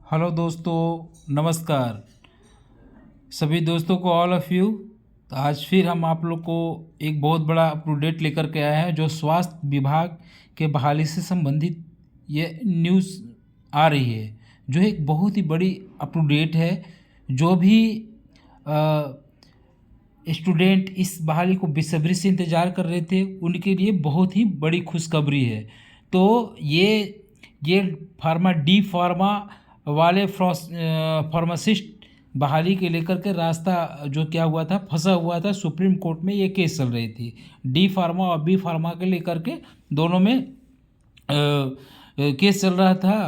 Hello दोस्तों, नमस्कार सभी दोस्तों को, ऑल ऑफ़ यू। तो आज फिर हम आप लोग को एक बहुत बड़ा अपडेट लेकर के आए हैं जो स्वास्थ्य विभाग के बहाली से संबंधित ये न्यूज़ आ रही है, जो एक बहुत ही बड़ी अपडेट है। जो भी स्टूडेंट इस बहाली को बेसब्री से इंतज़ार कर रहे थे, उनके लिए बहुत ही बड़ी खुशखबरी है। तो ये फार्मा डी फार्मा वाले फार्मासिस्ट बहाली के लेकर के रास्ता जो क्या हुआ था, फंसा हुआ था। सुप्रीम कोर्ट में ये केस चल रही थी, डी फार्मा और बी फार्मा के लेकर के दोनों में केस चल रहा था।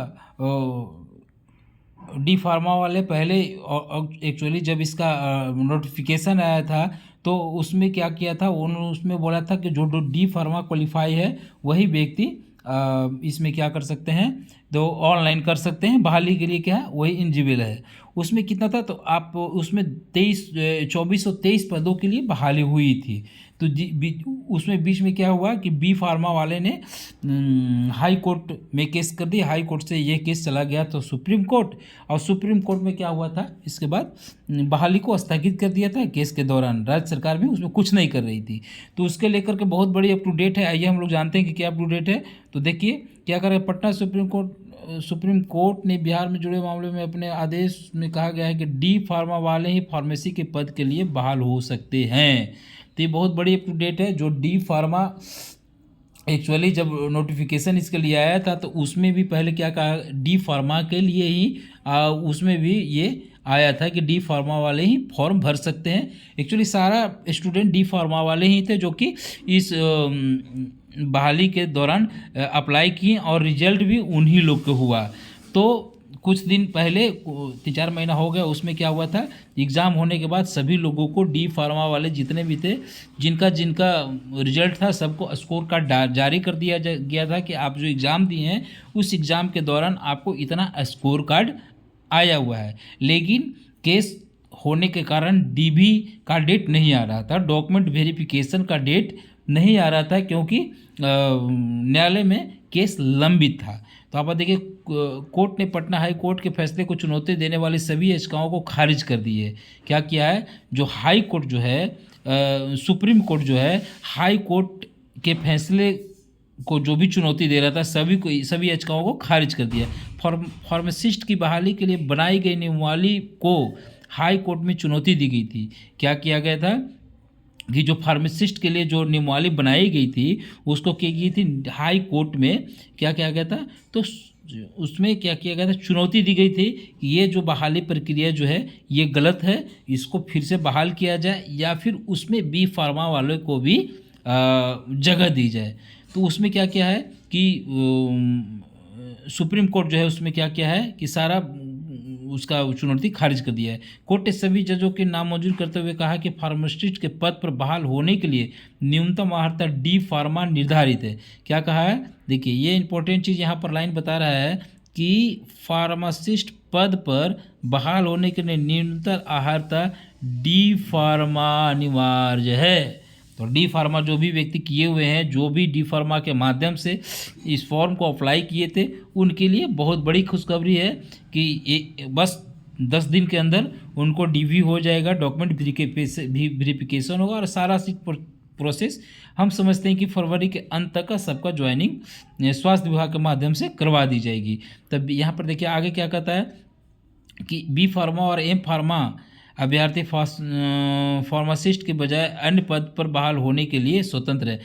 डी फार्मा वाले पहले एक्चुअली जब इसका नोटिफिकेशन आया था तो उसमें क्या किया था, उन्होंने उसमें बोला था कि जो डी फार्मा क्वालिफाई है वही व्यक्ति इसमें क्या कर सकते हैं, तो ऑनलाइन कर सकते हैं। बहाली के लिए क्या है, वही एलिजिबल है। उसमें कितना था, तो आप उसमें 2423 पदों के लिए बहाली हुई थी। तो उसमें बीच में क्या हुआ कि बी फार्मा वाले ने हाई कोर्ट में केस कर दिया। हाई कोर्ट से ये केस चला गया तो सुप्रीम कोर्ट, और सुप्रीम कोर्ट में क्या हुआ था, इसके बाद बहाली को स्थगित कर दिया था। केस के दौरान राज्य सरकार भी उसमें कुछ नहीं कर रही थी। तो उसके लेकर के बहुत बड़ी अप टू डेट है। आइए हम लोग जानते हैं कि क्या अप टू डेट है। तो देखिए क्या करें, पटना सुप्रीम कोर्ट ने बिहार में जुड़े मामले में अपने आदेश में कहा गया है कि डी फार्मा वाले ही फार्मेसी के पद के लिए बहाल हो सकते हैं। तो ये बहुत बड़ी अप टू डेट है। जो डी फार्मा एक्चुअली जब नोटिफिकेशन इसके लिए आया था तो उसमें भी पहले क्या कहा, डी फार्मा के लिए ही उसमें भी ये आया था कि डी फार्मा वाले ही फॉर्म भर सकते हैं। एक्चुअली सारा स्टूडेंट डी फार्मा वाले ही थे जो कि इस बहाली के दौरान अप्लाई किए और रिजल्ट भी उन्हीं लोग को हुआ। तो कुछ दिन पहले 3-4 महीना हो गया, उसमें क्या हुआ था, एग्ज़ाम होने के बाद सभी लोगों को डी फार्मा वाले जितने भी थे, जिनका जिनका रिजल्ट था, सबको स्कोर कार्ड जारी कर दिया गया था कि आप जो एग्ज़ाम दिए हैं उस एग्ज़ाम के दौरान आपको इतना स्कोर कार्ड आया हुआ है। लेकिन केस होने के कारण डीबी का डेट नहीं आ रहा था, डॉक्यूमेंट वेरिफिकेशन का डेट नहीं आ रहा था, क्योंकि न्यायालय में केस लंबित था। तो आप देखिए, कोर्ट ने पटना हाई कोर्ट के फैसले को चुनौती देने वाली सभी याचिकाओं को खारिज कर दी है। क्या किया है, जो हाई कोर्ट जो है, सुप्रीम कोर्ट जो है, हाई कोर्ट के फैसले को जो भी चुनौती दे रहा था, सभी याचिकाओं को खारिज कर दिया। फार्मासिस्ट की बहाली के लिए बनाई गई नियमावली को हाई कोर्ट में चुनौती दी गई थी। क्या किया गया था कि जो फार्मासिस्ट के लिए जो नियमावली बनाई गई थी उसको की गई थी हाई कोर्ट में। क्या किया गया था, तो उसमें क्या किया गया था, चुनौती दी गई थी कि ये जो बहाली प्रक्रिया जो है ये गलत है, इसको फिर से बहाल किया जाए या फिर उसमें बी फार्मा वालों को भी जगह दी जाए। तो उसमें क्या क्या है कि सुप्रीम कोर्ट जो है उसमें क्या क्या है कि सारा उसका चुनौती खारिज कर दिया है। कोर्ट ने सभी जजों के नाम मौजूद करते हुए कहा कि फार्मासिस्ट के पद पर बहाल होने के लिए न्यूनतम अर्हता डी फार्मा निर्धारित है। क्या कहा है, देखिए ये इंपॉर्टेंट चीज़ यहाँ पर लाइन बता रहा है कि फार्मासिस्ट पद पर बहाल होने के लिए न्यूनतम अर्हता डी फार्मा अनिवार्य है। तो डी फार्मा जो भी व्यक्ति किए हुए हैं, जो भी डी फार्मा के माध्यम से इस फॉर्म को अप्लाई किए थे, उनके लिए बहुत बड़ी खुशखबरी है कि बस 10 दिन के अंदर उनको डीवी हो जाएगा, डॉक्यूमेंट वेरिफिकेशन होगा और सारा प्रोसेस हम समझते हैं कि फरवरी के अंत तक का सबका ज्वाइनिंग स्वास्थ्य विभाग के माध्यम से करवा दी जाएगी। तब यहाँ पर देखिए आगे क्या कहता है कि बी फार्मा और एम फार्मा अभ्यर्थी फार्मासिस्ट के बजाय अन्य पद पर बहाल होने के लिए स्वतंत्र है।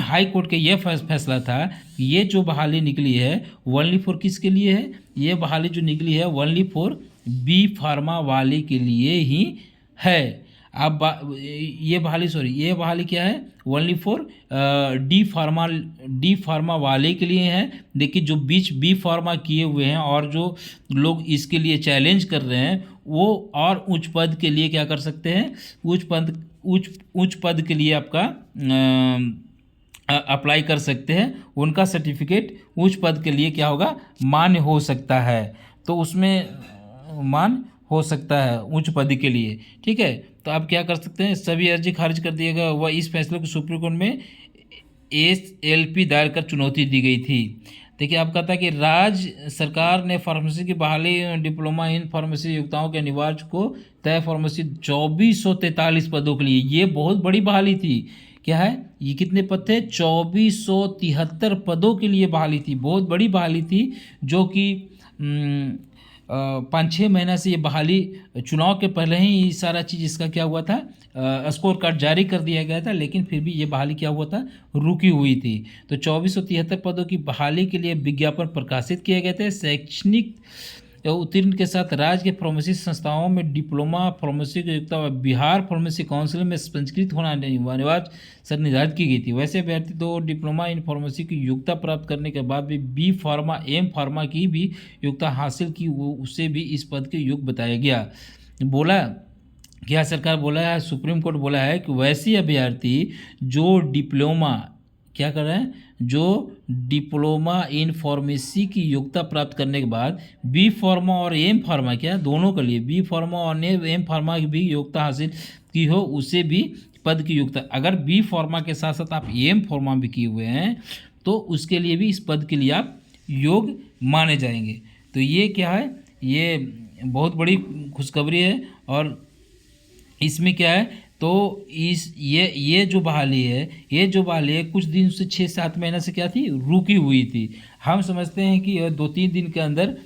हाई कोर्ट का यह फैसला था कि ये जो बहाली निकली है ओनली फॉर किसके लिए है, ये बहाली जो निकली है ओनली फॉर बी फार्मा वाले के लिए ही है। अब ये बहाली क्या है, ओनली फॉर डी फार्मा वाले के लिए है। देखिए जो बी फार्मा किए हुए हैं और जो लोग इसके लिए चैलेंज कर रहे हैं वो और उच्च पद के लिए क्या कर सकते हैं, उच्च पद के लिए आपका अप्लाई कर सकते हैं। उनका सर्टिफिकेट उच्च पद के लिए क्या होगा, मान्य हो सकता है। तो उसमें मान्य हो सकता है उच्च पद के लिए, ठीक है। तो आप क्या कर सकते हैं, सभी अर्जी खारिज कर दिएगा। वह इस फैसले को सुप्रीम कोर्ट में SLP दायर कर चुनौती दी गई थी। देखिए आप कहता है कि राज्य सरकार ने फार्मेसी की बहाली डिप्लोमा इन फार्मेसी योग्यताओं के अनिवार्य को तय फार्मेसी 2443 पदों के लिए, ये बहुत बड़ी बहाली थी। क्या है ये, कितने पद थे? 2473 पदों के लिए बहाली थी, बहुत बड़ी बहाली थी, जो कि 5-6 महीना से ये बहाली, चुनाव के पहले ही ये सारा चीज़ इसका क्या हुआ था, स्कोर कार्ड जारी कर दिया गया था, लेकिन फिर भी ये बहाली क्या हुआ था, रुकी हुई थी। तो 2473 पदों की बहाली के लिए विज्ञापन प्रकाशित किए गए थे। शैक्षणिक उत्तीर्ण के साथ राज्य के फार्मेसी संस्थाओं में डिप्लोमा फार्मेसी की योग्यता व बिहार फार्मेसी काउंसिल में पंजीकृत होना अनिवार्य सर निर्धारित की गई थी। वैसे अभ्यर्थी तो डिप्लोमा इन फार्मेसी की योग्यता प्राप्त करने के बाद भी बी फार्मा एम फार्मा की भी योग्यता हासिल की, वो उसे भी इस पद के योग्य बताया गया। बोला क्या सरकार बोला है, सुप्रीम कोर्ट बोला है कि वैसे अभ्यर्थी जो डिप्लोमा क्या कर रहे हैं, जो डिप्लोमा इन फार्मेसी की योग्यता प्राप्त करने के बाद बी फार्मा और एम फार्मा, क्या दोनों के लिए बी फार्मा और एम फार्मा की भी योग्यता हासिल की हो, उसे भी पद की योग्यता, अगर बी फार्मा के साथ साथ आप एम फार्मा भी किए हुए हैं तो उसके लिए भी इस पद के लिए आप योग्य माने जाएंगे। तो ये क्या है, ये बहुत बड़ी खुशखबरी है। और इसमें क्या है, तो ये जो बहाली है कुछ दिन से 6-7 महीने से क्या थी, रुकी हुई थी। हम समझते हैं कि 2-3 दिन के अंदर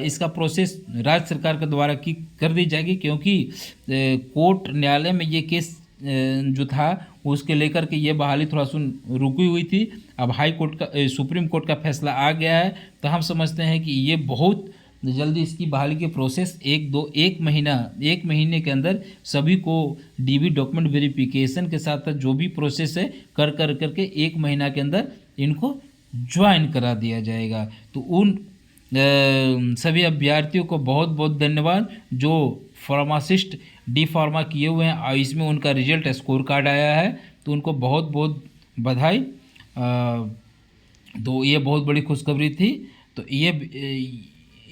इसका प्रोसेस राज्य सरकार के द्वारा की कर दी जाएगी, क्योंकि कोर्ट न्यायालय में ये केस जो था उसके लेकर के ये बहाली थोड़ा सुन रुकी हुई थी। अब हाई कोर्ट का सुप्रीम कोर्ट का फैसला आ गया है, तो हम समझते हैं कि ये बहुत जल्दी इसकी बहाली के प्रोसेस एक महीने के अंदर सभी को डीबी डॉक्यूमेंट वेरिफिकेशन के साथ जो भी प्रोसेस है करके 1 महीना के अंदर इनको ज्वाइन करा दिया जाएगा। तो उन सभी अभ्यर्थियों को बहुत बहुत धन्यवाद जो फार्मासिस्ट डी फार्मा किए हुए हैं और इसमें उनका रिजल्ट स्कोर कार्ड आया है, तो उनको बहुत बहुत बधाई। तो ये बहुत बड़ी खुशखबरी थी। तो ये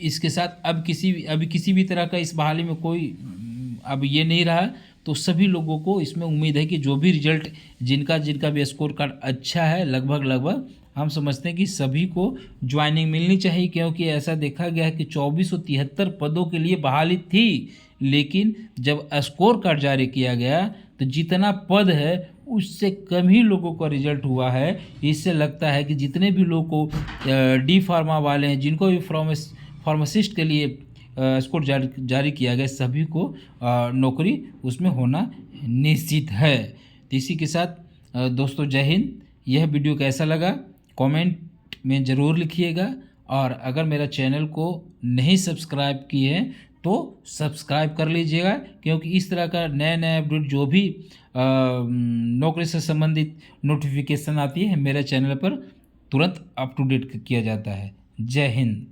इसके साथ अब किसी भी तरह का इस बहाली में कोई अब ये नहीं रहा, तो सभी लोगों को इसमें उम्मीद है कि जो भी रिजल्ट जिनका भी स्कोर कार्ड अच्छा है, लगभग हम समझते हैं कि सभी को ज्वाइनिंग मिलनी चाहिए, क्योंकि ऐसा देखा गया है कि 2473 पदों के लिए बहाली थी, लेकिन जब स्कोर कार्ड जारी किया गया तो जितना पद है उससे कम ही लोगों का रिजल्ट हुआ है। इससे लगता है कि जितने भी लोग को डी फार्मा वाले हैं, जिनको भी फार्मासिस्ट के लिए स्कोर जारी किया गया, सभी को नौकरी उसमें होना निश्चित है। तो इसी के साथ दोस्तों जय हिंद। यह वीडियो कैसा लगा कमेंट में ज़रूर लिखिएगा, और अगर मेरा चैनल को नहीं सब्सक्राइब किए हैं तो सब्सक्राइब कर लीजिएगा, क्योंकि इस तरह का नया अपडेट जो भी नौकरी से संबंधित नोटिफिकेशन आती है मेरे चैनल पर तुरंत अप टू डेट किया जाता है। जय हिंद।